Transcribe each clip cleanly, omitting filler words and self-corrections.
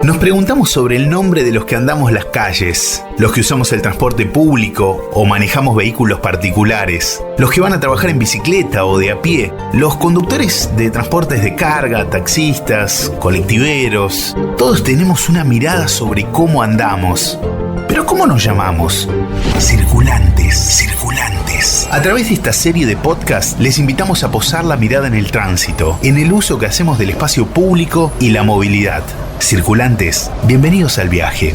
Nos preguntamos sobre el nombre de los que andamos las calles, los que usamos el transporte público o manejamos vehículos particulares, los que van a trabajar en bicicleta o de a pie, los conductores de transportes de carga, taxistas, colectiveros. Todos tenemos una mirada sobre cómo andamos. ¿Pero cómo nos llamamos? Circulantes. A través de esta serie de podcasts les invitamos a posar la mirada en el tránsito, en el uso que hacemos del espacio público y la movilidad. Circulantes, bienvenidos al viaje.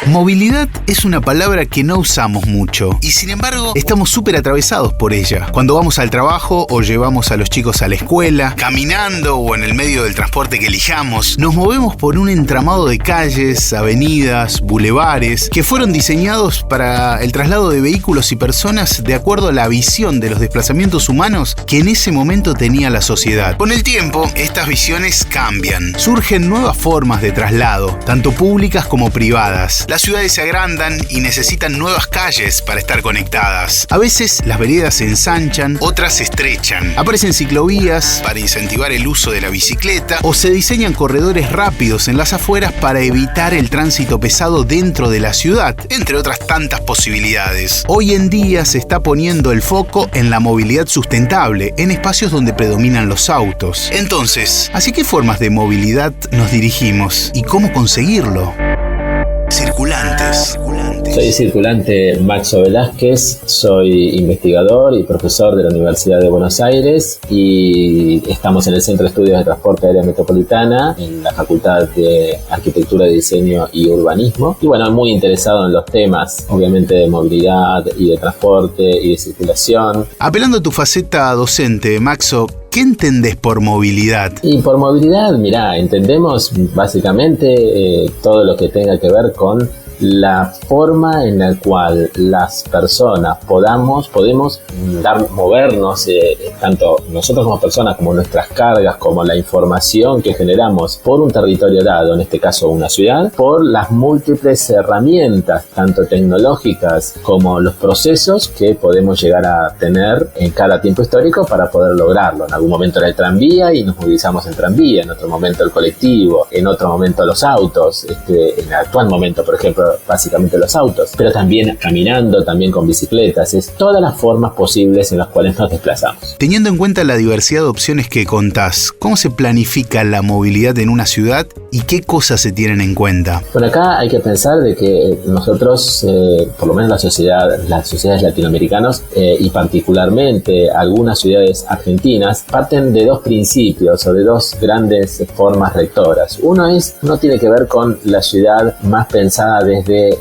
Movilidad es una palabra que no usamos mucho y sin embargo estamos súper atravesados por ella. Cuando vamos al trabajo o llevamos a los chicos a la escuela, caminando o en el medio del transporte que elijamos, nos movemos por un entramado de calles, avenidas, bulevares que fueron diseñados para el traslado de vehículos y personas de acuerdo a la visión de los desplazamientos humanos que en ese momento tenía la sociedad. Con el tiempo, estas visiones cambian. Surgen nuevas formas de traslado, tanto públicas como privadas. Las ciudades se agrandan y necesitan nuevas calles para estar conectadas. A veces las veredas se ensanchan, otras se estrechan. Aparecen ciclovías para incentivar el uso de la bicicleta o se diseñan corredores rápidos en las afueras para evitar el tránsito pesado dentro de la ciudad, entre otras tantas posibilidades. Hoy en día se está poniendo el foco en la movilidad sustentable, en espacios donde predominan los autos. Entonces, ¿hacia qué formas de movilidad nos dirigimos y cómo conseguirlo? Circulantes. Soy circulante Maxo Velázquez, soy investigador y profesor de la Universidad de Buenos Aires y estamos en el Centro de Estudios de Transporte Área Metropolitana, en la Facultad de Arquitectura, Diseño y Urbanismo. Y bueno, muy interesado en los temas, obviamente, de movilidad y de transporte y de circulación. Apelando a tu faceta docente, Maxo, ¿qué entendés por movilidad? Y por movilidad, mirá, entendemos básicamente todo lo que tenga que ver con la forma en la cual las personas podemos movernos, tanto nosotros como personas, como nuestras cargas, como la información que generamos por un territorio dado, en este caso una ciudad, por las múltiples herramientas, tanto tecnológicas como los procesos que podemos llegar a tener en cada tiempo histórico para poder lograrlo. En algún momento era el tranvía y nos movilizamos en tranvía, en otro momento el colectivo, en otro momento los autos, en el actual momento, por ejemplo, básicamente los autos, pero también caminando, también con bicicletas, es todas las formas posibles en las cuales nos desplazamos. Teniendo en cuenta la diversidad de opciones que contás, ¿cómo se planifica la movilidad en una ciudad y qué cosas se tienen en cuenta? Bueno, acá hay que pensar de que nosotros, por lo menos las sociedades latinoamericanas y particularmente algunas ciudades argentinas, parten de dos principios o de dos grandes formas rectoras. Uno tiene que ver con la ciudad más pensada desde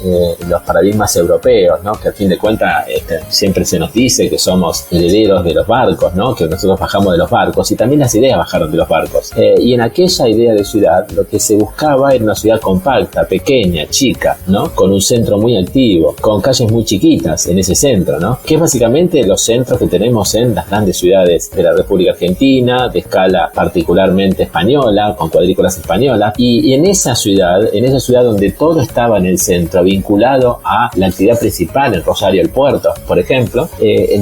los paradigmas europeos, ¿no? Que al fin de cuentas siempre se nos dice que somos herederos de los barcos, ¿no? Que nosotros bajamos de los barcos y también las ideas bajaron de los barcos. Y en aquella idea de ciudad lo que se buscaba era una ciudad compacta, pequeña, chica, ¿no? Con un centro muy activo, con calles muy chiquitas en ese centro, ¿no? Que es básicamente los centros que tenemos en las grandes ciudades de la República Argentina, de escala particularmente española, con cuadrículas españolas, y en esa ciudad donde todo estaba en el centro, vinculado a la actividad principal, el Rosario, el puerto, por ejemplo,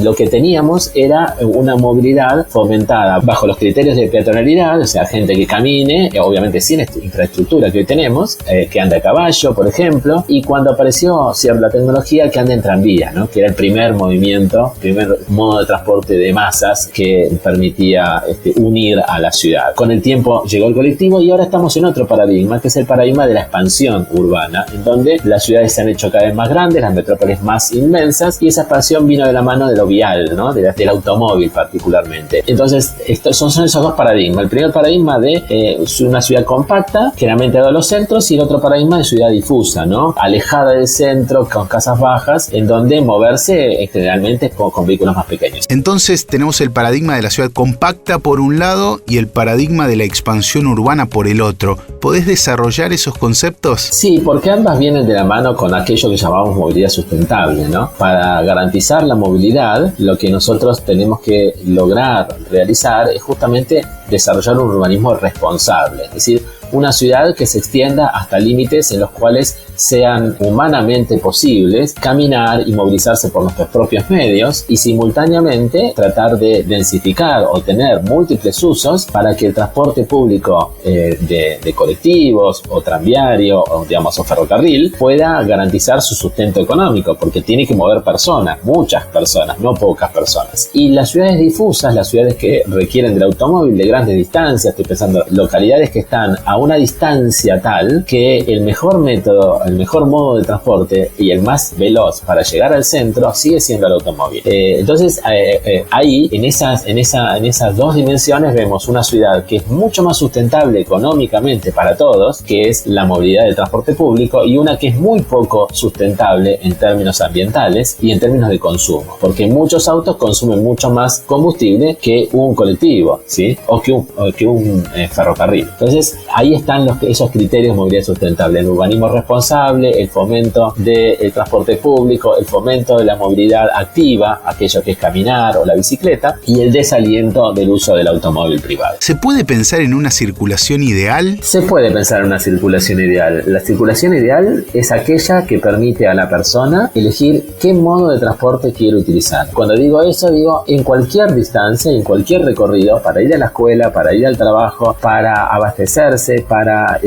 lo que teníamos era una movilidad fomentada bajo los criterios de peatonalidad, o sea, gente que camine, obviamente sin infraestructura que hoy tenemos, que anda a caballo, por ejemplo, y cuando apareció cierta tecnología, que anda en tranvía, ¿no? Que era el primer modo de transporte de masas que permitía unir a la ciudad. Con el tiempo llegó el colectivo y ahora estamos en otro paradigma, que es el paradigma de la expansión urbana, en donde las ciudades se han hecho cada vez más grandes, las metrópolis más inmensas, y esa expansión vino de la mano de lo vial, ¿no? Del automóvil particularmente. Entonces, son esos dos paradigmas. El primer paradigma de una ciudad compacta, generalmente dado a los centros, y el otro paradigma de ciudad difusa, ¿no? Alejada del centro, con casas bajas, en donde moverse generalmente con vehículos más pequeños. Entonces tenemos el paradigma de la ciudad compacta por un lado y el paradigma de la expansión urbana por el otro. ¿Podés desarrollar esos conceptos? Sí, porque ambas vienen de la mano con aquello que llamamos movilidad sustentable, ¿no? Para garantizar la movilidad, lo que nosotros tenemos que lograr realizar es justamente desarrollar un urbanismo responsable, es decir, una ciudad que se extienda hasta límites en los cuales sean humanamente posibles caminar y movilizarse por nuestros propios medios y simultáneamente tratar de densificar o tener múltiples usos para que el transporte público de colectivos o tranviario o, digamos, o ferrocarril pueda garantizar su sustento económico, porque tiene que mover personas, muchas personas, no pocas personas. Y las ciudades difusas, las ciudades que requieren del automóvil de grandes distancias, estoy pensando localidades que están a una distancia tal que el mejor método, el mejor modo de transporte y el más veloz para llegar al centro sigue siendo el automóvil. Entonces ahí en esas dos dimensiones vemos una ciudad que es mucho más sustentable económicamente para todos, que es la movilidad del transporte público, y una que es muy poco sustentable en términos ambientales y en términos de consumo, porque muchos autos consumen mucho más combustible que un colectivo, ¿sí? o que un ferrocarril. Entonces ahí están esos criterios de movilidad sustentable: el urbanismo responsable, el fomento del transporte público, el fomento de la movilidad activa, aquello que es caminar o la bicicleta, y el desaliento del uso del automóvil privado. ¿Se puede pensar en una circulación ideal? Se puede pensar en una circulación ideal. La circulación ideal es aquella que permite a la persona elegir qué modo de transporte quiere utilizar. Cuando digo eso, digo en cualquier distancia, en cualquier recorrido, para ir a la escuela, para ir al trabajo, para abastecerse, para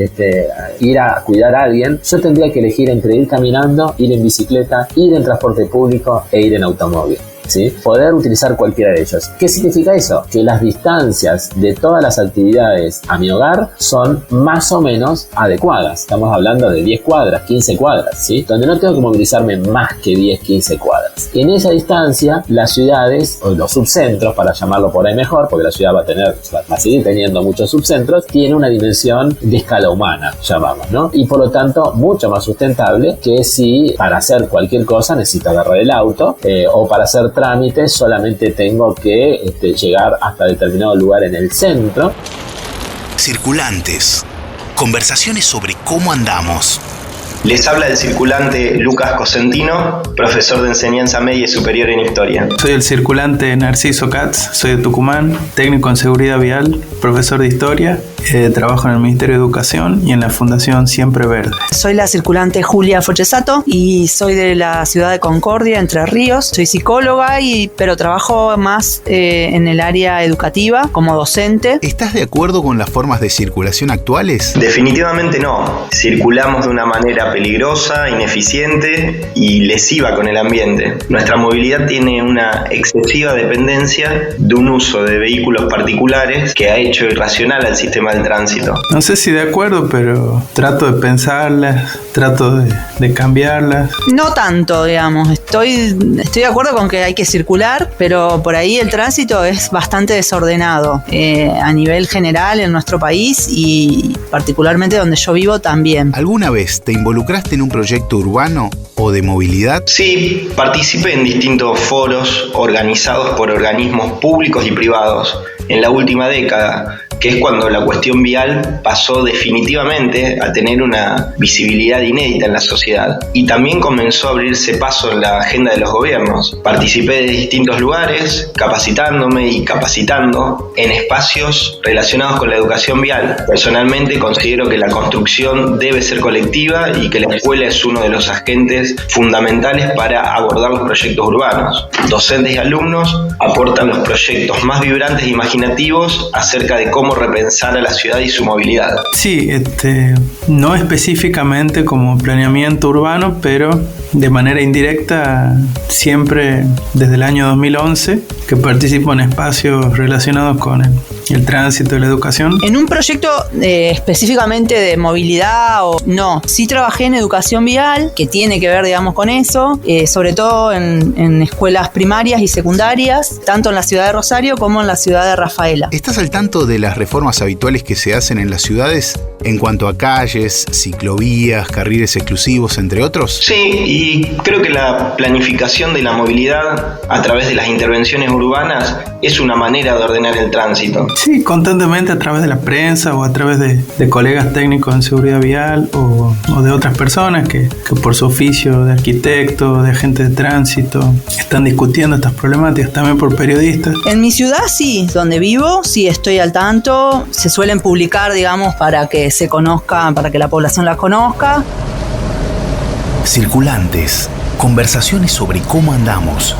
ir a cuidar a alguien, yo tendría que elegir entre ir caminando, ir en bicicleta, ir en transporte público e ir en automóvil. ¿Sí? Poder utilizar cualquiera de ellos. ¿Qué significa eso? Que las distancias de todas las actividades a mi hogar son más o menos adecuadas. Estamos hablando de 10 cuadras, 15 cuadras, ¿sí? Donde no tengo que movilizarme más que 10, 15 cuadras. En esa distancia, las ciudades, o los subcentros, para llamarlo por ahí mejor, porque la ciudad va a seguir teniendo muchos subcentros, tiene una dimensión de escala humana, llamamos, ¿no? Y por lo tanto, mucho más sustentable que si para hacer cualquier cosa necesito agarrar el auto, o para hacer trámites solamente tengo que llegar hasta determinado lugar en el centro. Circulantes. Conversaciones sobre cómo andamos. Les habla el circulante Lucas Cosentino, profesor de enseñanza media y superior en historia. Soy el circulante Narciso Katz, soy de Tucumán, técnico en seguridad vial, profesor de historia, trabajo en el Ministerio de Educación y en la Fundación Siempre Verde. Soy la circulante Julia Fochesato y soy de la ciudad de Concordia, Entre Ríos. Soy psicóloga, pero trabajo más en el área educativa como docente. ¿Estás de acuerdo con las formas de circulación actuales? Definitivamente no. Circulamos de una manera peligrosa, ineficiente y lesiva con el ambiente. Nuestra movilidad tiene una excesiva dependencia de un uso de vehículos particulares que ha hecho irracional al sistema del tránsito. No sé si de acuerdo, pero trato de pensarlas, trato de cambiarlas. No tanto, digamos. Estoy de acuerdo con que hay que circular, pero por ahí el tránsito es bastante desordenado a nivel general en nuestro país y particularmente donde yo vivo también. ¿Alguna vez te involucraste en un proyecto urbano o de movilidad? Sí, participé en distintos foros organizados por organismos públicos y privados en la última década, que es cuando la cuestión vial pasó definitivamente a tener una visibilidad inédita en la sociedad y también comenzó a abrirse paso en la agenda de los gobiernos. Participé de distintos lugares, capacitándome y capacitando en espacios relacionados con la educación vial. Personalmente considero que la construcción debe ser colectiva y que la escuela es uno de los agentes fundamentales para abordar los proyectos urbanos. Docentes y alumnos aportan los proyectos más vibrantes e imaginativos acerca de cómo repensar a la ciudad y su movilidad. Sí, no específicamente como planeamiento urbano, pero de manera indirecta siempre desde el año 2011 que participo en espacios relacionados con el tránsito y la educación. En un proyecto específicamente de movilidad o no, sí trabajé en educación vial, que tiene que ver, digamos, con eso, sobre todo en escuelas primarias y secundarias, tanto en la ciudad de Rosario como en la ciudad de Rafaela. ¿Estás al tanto de las reformas habituales que se hacen en las ciudades en cuanto a calles, ciclovías, carriles exclusivos, entre otros? Sí, y creo que la planificación de la movilidad a través de las intervenciones urbanas es una manera de ordenar el tránsito. Sí, constantemente a través de la prensa o a través de colegas técnicos en seguridad vial o de otras personas que por su oficio de arquitecto, de agente de tránsito, están discutiendo estas problemáticas, también por periodistas. En mi ciudad sí, donde vivo, sí estoy al tanto. Se suelen publicar, digamos, para que se conozcan, para que la población las conozca. Circulantes, conversaciones sobre cómo andamos.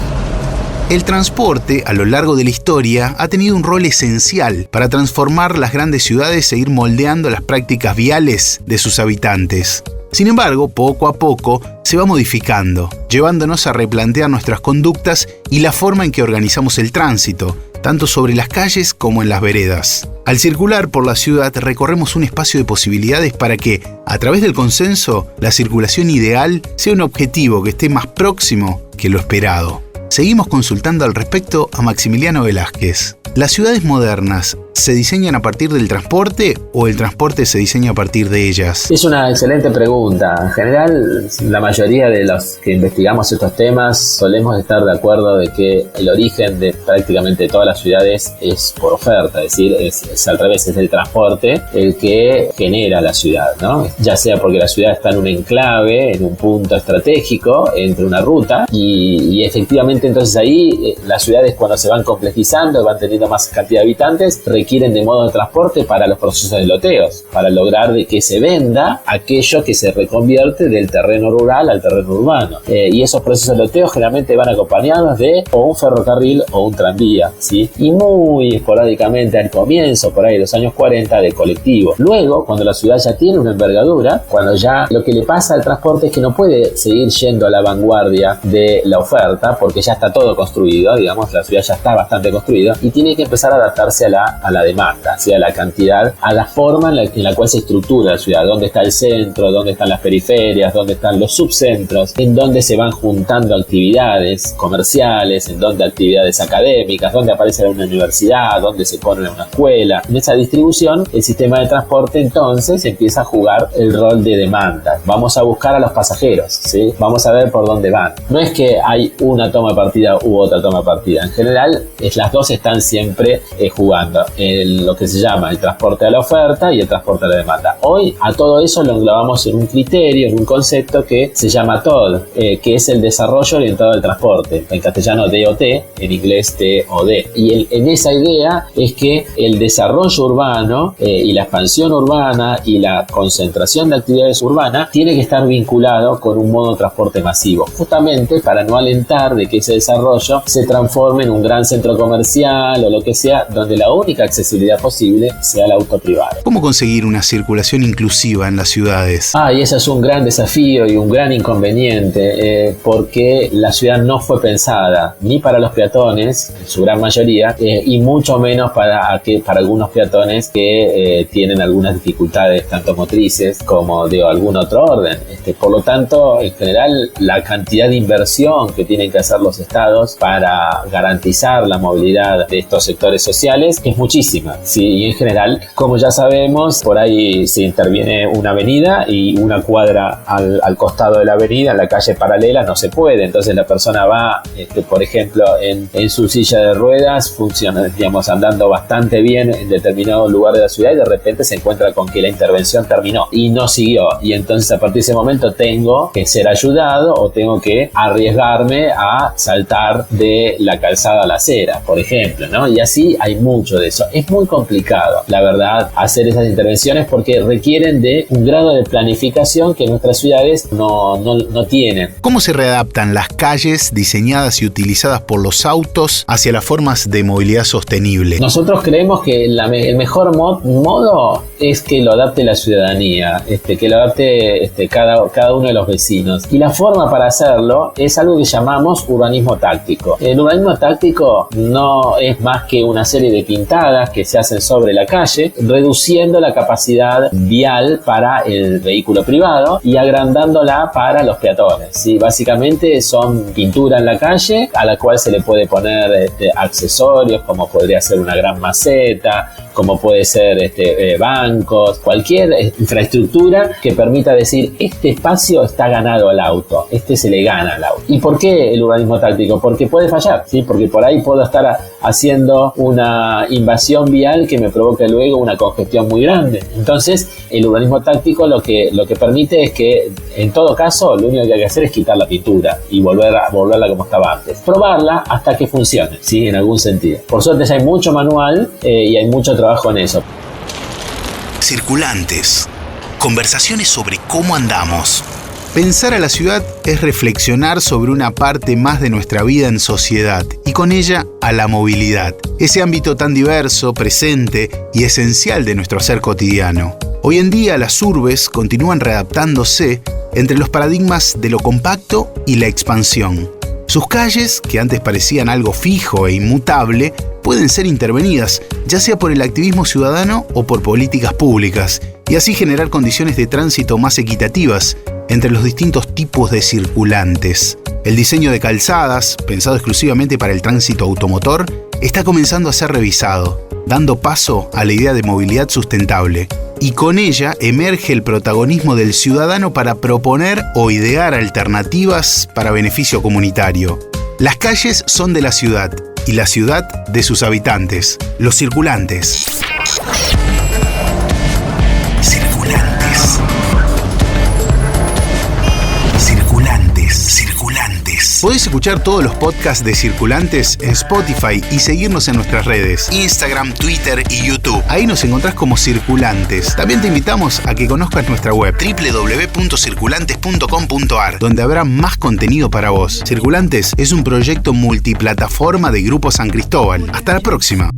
El transporte, a lo largo de la historia, ha tenido un rol esencial para transformar las grandes ciudades e ir moldeando las prácticas viales de sus habitantes. Sin embargo, poco a poco se va modificando, llevándonos a replantear nuestras conductas y la forma en que organizamos el tránsito, tanto sobre las calles como en las veredas. Al circular por la ciudad recorremos un espacio de posibilidades para que, a través del consenso, la circulación ideal sea un objetivo que esté más próximo que lo esperado. Seguimos consultando al respecto a Maximiliano Velázquez. ¿Las ciudades modernas se diseñan a partir del transporte o el transporte se diseña a partir de ellas? Es una excelente pregunta. En general, la mayoría de los que investigamos estos temas solemos estar de acuerdo de que el origen de prácticamente todas las ciudades es por oferta, es decir, es al revés, es el transporte el que genera la ciudad, ¿no? Ya sea porque la ciudad está en un enclave, en un punto estratégico, entre una ruta, y efectivamente entonces ahí las ciudades, cuando se van complejizando, van teniendo más cantidad de habitantes, requieren de modo de transporte para los procesos de loteos, para lograr de que se venda aquello que se reconvierte del terreno rural al terreno urbano. Y esos procesos de loteo generalmente van acompañados de o un ferrocarril o un tranvía, ¿sí? Y muy esporádicamente al comienzo, por ahí de los años 40, de colectivo. Luego, cuando la ciudad ya tiene una envergadura, cuando ya lo que le pasa al transporte es que no puede seguir yendo a la vanguardia de la oferta, porque ya está todo construido, digamos, la ciudad ya está bastante construida, y tiene que empezar a adaptarse a la demanda, ¿sí? A la cantidad, a la forma en la cual se estructura la ciudad, dónde está el centro, dónde están las periferias, dónde están los subcentros, en dónde se van juntando actividades comerciales, en dónde actividades académicas, dónde aparece una universidad, dónde se pone una escuela. En esa distribución, el sistema de transporte entonces empieza a jugar el rol de demanda. Vamos a buscar a los pasajeros, ¿sí? Vamos a ver por dónde van. No es que hay una toma de partida u otra toma de partida. En general, las dos están siempre jugando en lo que se llama el transporte a la oferta y el transporte a la demanda. Hoy a todo eso lo englobamos en un criterio, en un concepto que se llama TOD, que es el desarrollo orientado al transporte, en castellano DOT, en inglés TOD. Y en esa idea es que el desarrollo urbano y la expansión urbana y la concentración de actividades urbanas tiene que estar vinculado con un modo de transporte masivo, justamente para no alentar de que ese desarrollo se transforme en un gran centro comercial o lo que sea, donde la única accesibilidad posible sea el auto privado. ¿Cómo conseguir una circulación inclusiva en las ciudades? Y ese es un gran desafío y un gran inconveniente, porque la ciudad no fue pensada ni para los peatones, en su gran mayoría, y mucho menos para algunos peatones que tienen algunas dificultades, tanto motrices como de algún otro orden. Por lo tanto, en general, la cantidad de inversión que tienen que hacer los estados para garantizar la movilidad de estos sectores sociales es muchísima, ¿sí? Y en general, como ya sabemos, por ahí se interviene una avenida y una cuadra al costado de la avenida, en la calle paralela, no se puede. Entonces la persona va, por ejemplo, en su silla de ruedas, funciona, digamos, andando bastante bien en determinado lugar de la ciudad, y de repente se encuentra con que la intervención terminó y no siguió. Y entonces a partir de ese momento tengo que ser ayudado o tengo que arriesgarme a saltar de la calzada a la acera, por ejemplo, ¿no? Y así hay mucho de eso. Es muy complicado, la verdad, hacer esas intervenciones porque requieren de un grado de planificación que nuestras ciudades no tienen. ¿Cómo se readaptan las calles diseñadas y utilizadas por los autos hacia las formas de movilidad sostenible? Nosotros creemos que el mejor modo es que lo adapte la ciudadanía, que lo adapte cada uno de los vecinos. Y la forma para hacerlo es algo que llamamos urbanismo táctico. El urbanismo táctico no es más que una serie de pintadas que se hacen sobre la calle, reduciendo la capacidad vial para el vehículo privado y agrandándola para los peatones, ¿sí? Básicamente son pintura en la calle a la cual se le puede poner accesorios como podría ser una gran maceta, como puede ser bancos, cualquier infraestructura que permita decir, este espacio está ganado al auto, se le gana al auto. ¿Y por qué el urbanismo táctico? Porque puede fallar, ¿sí? Porque por ahí puedo estar haciendo una invasión vial que me provoque luego una congestión muy grande. Entonces, el urbanismo táctico lo que permite es que, en todo caso, lo único que hay que hacer es quitar la pintura y volverla como estaba antes. Probarla hasta que funcione, ¿sí? En algún sentido. Por suerte ya hay mucho manual y hay mucho trabajo en eso. Circulantes. Conversaciones sobre cómo andamos. Pensar a la ciudad es reflexionar sobre una parte más de nuestra vida en sociedad y con ella a la movilidad, ese ámbito tan diverso, presente y esencial de nuestro ser cotidiano. Hoy en día las urbes continúan readaptándose entre los paradigmas de lo compacto y la expansión. Sus calles, que antes parecían algo fijo e inmutable, pueden ser intervenidas, ya sea por el activismo ciudadano o por políticas públicas, y así generar condiciones de tránsito más equitativas entre los distintos tipos de circulantes. El diseño de calzadas, pensado exclusivamente para el tránsito automotor, está comenzando a ser revisado, dando paso a la idea de movilidad sustentable. Y con ella emerge el protagonismo del ciudadano para proponer o idear alternativas para beneficio comunitario. Las calles son de la ciudad y la ciudad de sus habitantes, los circulantes. Circulantes. Podés escuchar todos los podcasts de Circulantes en Spotify y seguirnos en nuestras redes, Instagram, Twitter y YouTube. Ahí nos encontrás como Circulantes. También te invitamos a que conozcas nuestra web www.circulantes.com.ar, donde habrá más contenido para vos. Circulantes es un proyecto multiplataforma de Grupo San Cristóbal. Hasta la próxima.